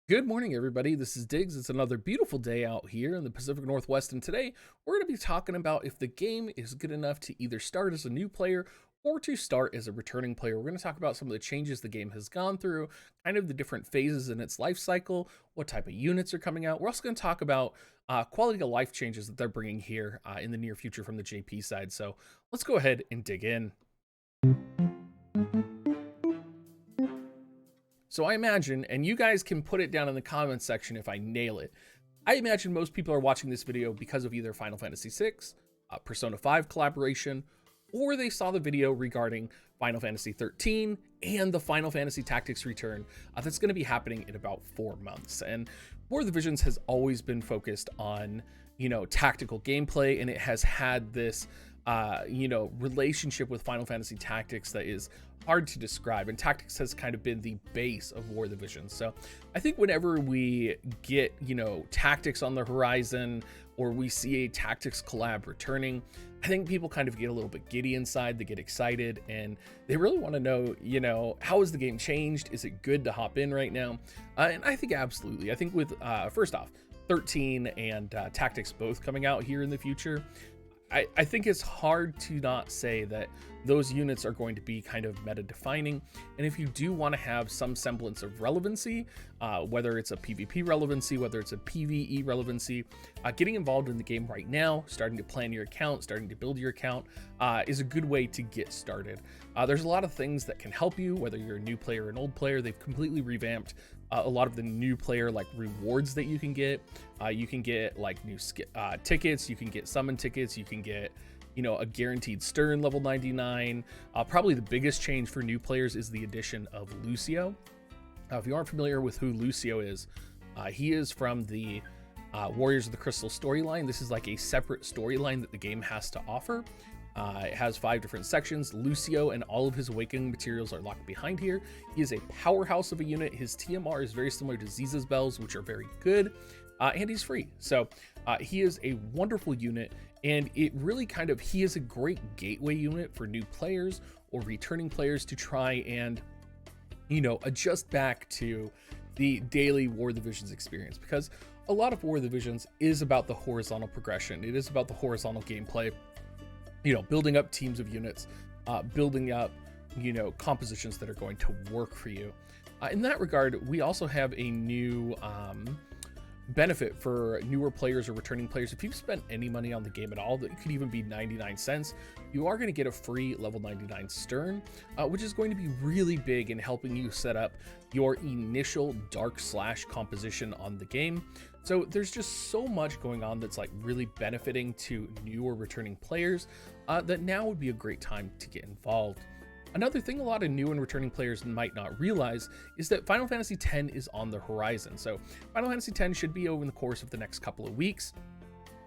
Good morning, everybody. This is Diggs. It's another beautiful day out here in the Pacific Northwest, and today we're going to be talking about if the game is good enough to either start as a new player or to start as a returning player. We're going to talk about some of the changes the game has gone through, kind of the different phases in its life cycle, what type of units are coming out. We're also going to talk about quality of life changes that they're bringing here in the near future from the JP side. So let's go ahead and dig in. So I imagine, and you guys can put it down in the comments section if I nail it, I imagine most people are watching this video because of either Final Fantasy VI, Persona 5 collaboration, or they saw the video regarding Final Fantasy 13 and the Final Fantasy Tactics return that's going to be happening in about 4 months. And War of the Visions has always been focused on, tactical gameplay, and it has had this, relationship with Final Fantasy Tactics that is hard to describe, and Tactics has kind of been the base of War of the Visions. So I think whenever we get Tactics on the horizon, or we see a Tactics collab returning, I think people kind of get a little bit giddy inside. They get excited and they really want to know, how has the game changed? Is it good to hop in right now? And I think absolutely. I think with first off, 13 and Tactics both coming out here in the future, I think it's hard to not say that those units are going to be kind of meta defining. And if you do want to have some semblance of relevancy, whether it's a PvP relevancy, whether it's a PvE relevancy, getting involved in the game right now, starting to plan your account, starting to build your account is a good way to get started. There's a lot of things that can help you, whether you're a new player or an old player. They've completely revamped a lot of the new player like rewards that you can get. You can get like new tickets, you can get summon tickets, you can get a guaranteed Stern level 99. Probably the biggest change for new players is the addition of Lucio. If you aren't familiar with who Lucio is, he is from the Warriors of the Crystal storyline. This is like a separate storyline that the game has to offer. It has 5 different sections. Lucio and all of his awakening materials are locked behind here. He is a powerhouse of a unit. His TMR is very similar to Ziza's bells, which are very good, and he's free. So he is a wonderful unit, and it really he is a great gateway unit for new players or returning players to try and, adjust back to the daily War of the Visions experience, because a lot of War of the Visions is about the horizontal progression. It is about the horizontal gameplay. Building up teams of units, building up, compositions that are going to work for you. In that regard, we also have a new benefit for newer players or returning players. If you've spent any money on the game at all, that could even be 99 cents, you are going to get a free level 99 Stern, which is going to be really big in helping you set up your initial dark slash composition on the game. So there's just so much going on that's like really benefiting to new or returning players that now would be a great time to get involved. Another thing a lot of new and returning players might not realize is that Final Fantasy X is on the horizon. So Final Fantasy X should be over the course of the next couple of weeks.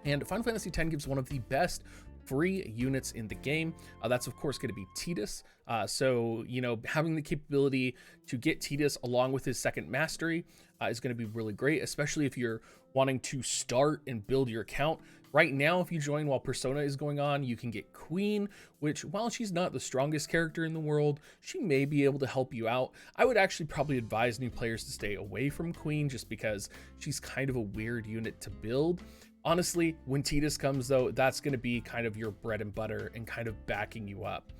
And Final Fantasy X gives one of the best free units in the game. That's of course going to be Tidus. So having the capability to get Tidus along with his second mastery is going to be really great, especially if you're wanting to start and build your account. Right now, if you join while Persona is going on, you can get Queen, which while she's not the strongest character in the world, she may be able to help you out. I would actually probably advise new players to stay away from Queen just because she's kind of a weird unit to build. Honestly, when Tidus comes though, that's going to be kind of your bread and butter and kind of backing you up.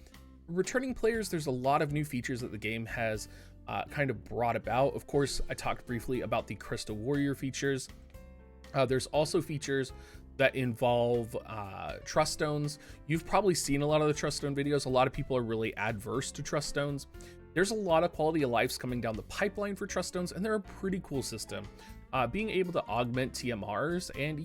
Returning players, there's a lot of new features that the game has kind of brought about. Of course, I talked briefly about the Crystal Warrior features. There's also features that involve trust stones. You've probably seen a lot of the trust stone videos. A lot of people are really adverse to trust stones. There's a lot of quality of lives coming down the pipeline for trust stones, and they're a pretty cool system. Being able to augment TMRs, and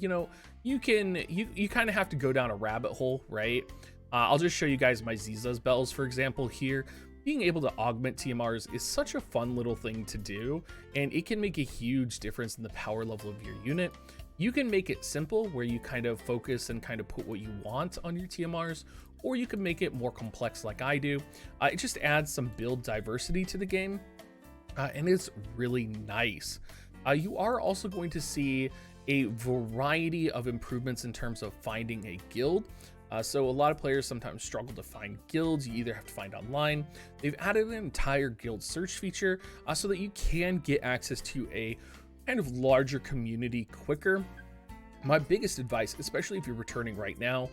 you kind of have to go down a rabbit hole, right? I'll just show you guys my Ziza's bells, for example, here. Being able to augment TMRs is such a fun little thing to do, and it can make a huge difference in the power level of your unit. You can make it simple where you kind of focus and kind of put what you want on your TMRs, or you can make it more complex like I do. It just adds some build diversity to the game, and it's really nice. You are also going to see a variety of improvements in terms of finding a guild. So a lot of players sometimes struggle to find guilds. You either have to find online. They've added an entire guild search feature so that you can get access to a kind of larger community quicker. My biggest advice, especially if you're returning right now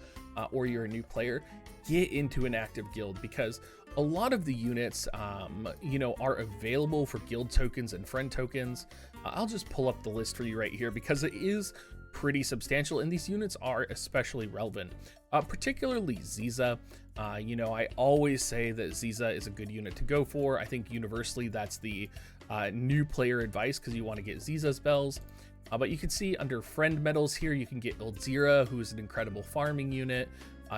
or you're a new player, get into an active guild, because a lot of the units, are available for guild tokens and friend tokens. I'll just pull up the list for you right here because it is pretty substantial, and these units are especially relevant, particularly Ziza. I always say that Ziza is a good unit to go for. I think universally that's the new player advice, because you want to get Ziza spells. But you can see under friend medals here, you can get Ildzira, who is an incredible farming unit.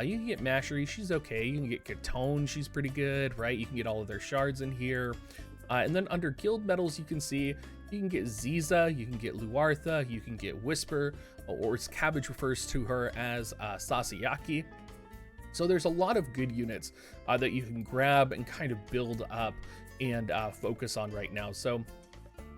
You can get Mashery, she's okay. You can get Katone, she's pretty good, right? You can get all of their shards in here. And then under guild medals, you can see you can get Ziza, you can get Luartha, you can get Whisper, or as Cabbage refers to her as Sasayaki. So there's a lot of good units that you can grab and kind of build up and focus on right now. So,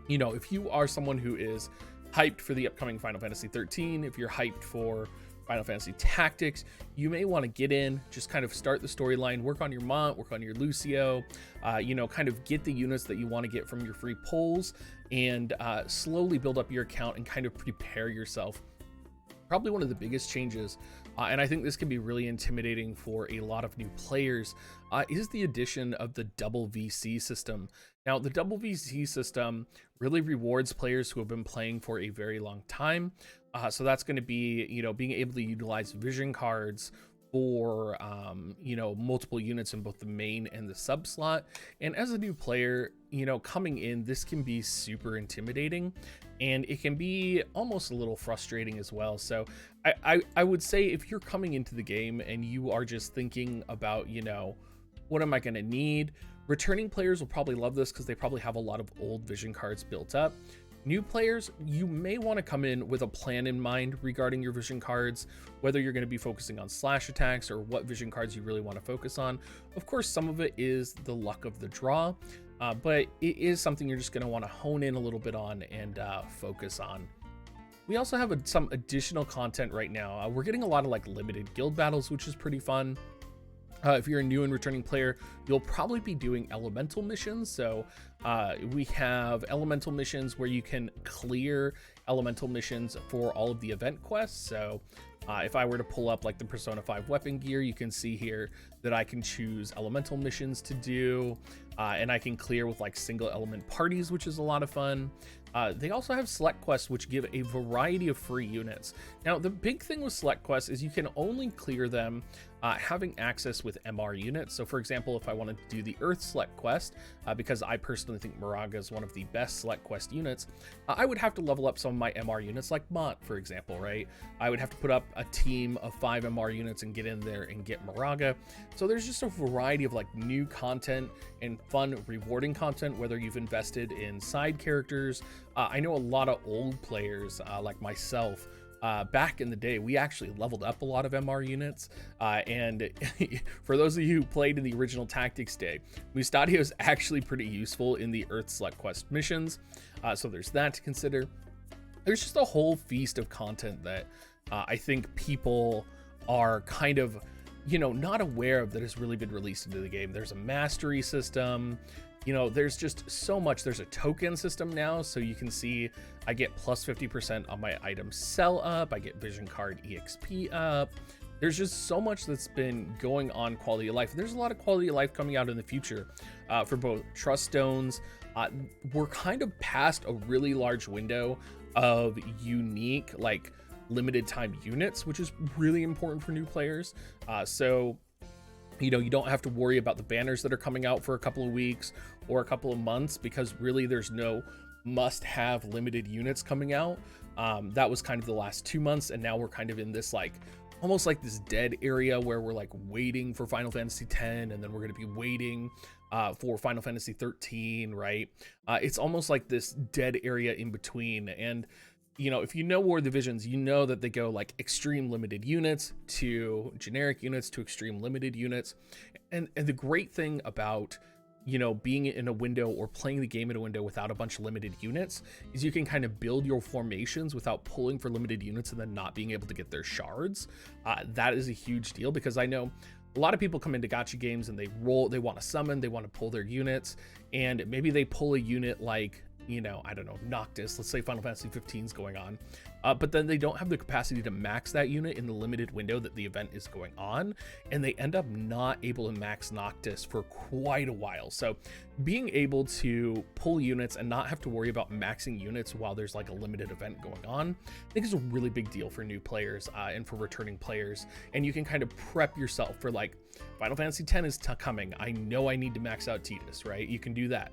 if you are someone who is hyped for the upcoming Final Fantasy 13, if you're hyped for Final Fantasy Tactics, you may want to get in, just kind of start the storyline, work on your Mont, work on your Lucio, kind of get the units that you want to get from your free polls, and slowly build up your account and kind of prepare yourself. Probably one of the biggest changes, and I think this can be really intimidating for a lot of new players, is the addition of the double VC system. Now, the double VC system really rewards players who have been playing for a very long time. So that's going to be, being able to utilize vision cards for, multiple units in both the main and the sub slot. And as a new player, coming in, this can be super intimidating, and it can be almost a little frustrating as well. So I would say if you're coming into the game and you are just thinking about, what am I going to need? Returning players will probably love this because they probably have a lot of old vision cards built up. New players, you may want to come in with a plan in mind regarding your vision cards, whether you're going to be focusing on slash attacks or what vision cards you really want to focus on. Of course, some of it is the luck of the draw, but it is something you're just going to want to hone in a little bit on and focus on. We also have some additional content right now. We're getting a lot of limited guild battles, which is pretty fun. If you're a new and returning player, you'll probably be doing elemental missions. So we have elemental missions where you can clear elemental missions for all of the event quests. So if I were to pull up the Persona 5 weapon gear, you can see here that I can choose elemental missions to do, and I can clear with single element parties, which is a lot of fun. They also have select quests, which give a variety of free units. Now, the big thing with select quests is you can only clear them having access with MR units. So for example, if I wanted to do the Earth select quest, because I personally think Moraga is one of the best select quest units, I would have to level up some of my MR units like Mont, for example, right? I would have to put up a team of 5 MR units and get in there and get Moraga. So there's just a variety of new content and fun, rewarding content, whether you've invested in side characters. I know a lot of old players like myself. Back in the day, we actually leveled up a lot of MR units, and for those of you who played in the original Tactics day, Mustadio is actually pretty useful in the Earth Select Quest missions, so there's that to consider. There's just a whole feast of content that I think people are kind of, not aware of that has really been released into the game. There's a mastery system. There's just so much. There's a token system now, so you can see I get plus 50% on my item sell up. I get vision card EXP up. There's just so much that's been going on quality of life. There's a lot of quality of life coming out in the future for both trust stones. We're kind of past a really large window of unique, limited time units, which is really important for new players. So you don't have to worry about the banners that are coming out for a couple of weeks or a couple of months, because really there's no must-have limited units coming out. That was kind of the last 2 months, and now we're kind of in this almost this dead area where we're waiting for Final Fantasy X, and then we're going to be waiting for Final Fantasy 13, right? It's almost like this dead area in between. And if you know War of the Visions, you know that they go extreme limited units to generic units to extreme limited units. And the great thing about, being in a window or playing the game in a window without a bunch of limited units is you can kind of build your formations without pulling for limited units and then not being able to get their shards. That is a huge deal, because I know a lot of people come into gacha games and they want to summon, they want to pull their units, and maybe they pull a unit like you know, I don't know, Noctis, let's say Final Fantasy 15 is going on, but then they don't have the capacity to max that unit in the limited window that the event is going on, and they end up not able to max Noctis for quite a while. So being able to pull units and not have to worry about maxing units while there's like a limited event going on, I think is a really big deal for new players and for returning players. And you can kind of prep yourself for like, Final Fantasy X is coming. I know I need to max out Tidus, right? You can do that.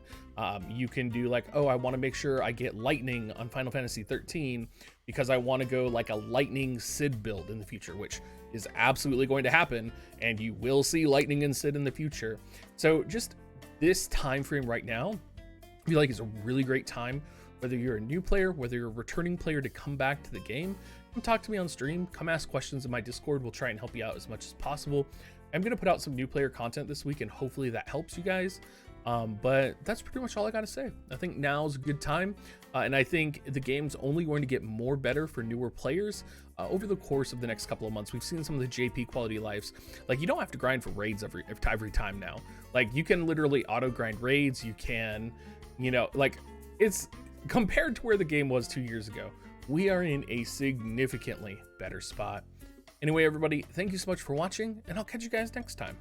You can do like, oh, I want to make sure I get Lightning on Final Fantasy 13 because I want to go like a Lightning Cid build in the future, which is absolutely going to happen, and you will see Lightning and Cid in the future. So just this time frame right now, I feel like it's a really great time, whether you're a new player, whether you're a returning player, to come back to the game. Come talk to me on stream, come ask questions in my Discord. We'll try and help you out as much as possible. I'm going to put out some new player content this week, and hopefully that helps you guys. But that's pretty much all I got to say. I think now's a good time. And I think the game's only going to get more better for newer players over the course of the next couple of months. We've seen some of the JP quality lives. Like, you don't have to grind for raids every time now. Like, you can literally auto grind raids. You can, you know, like, it's compared to where the game was 2 years ago, we are in a significantly better spot. Anyway, everybody, thank you so much for watching, and I'll catch you guys next time.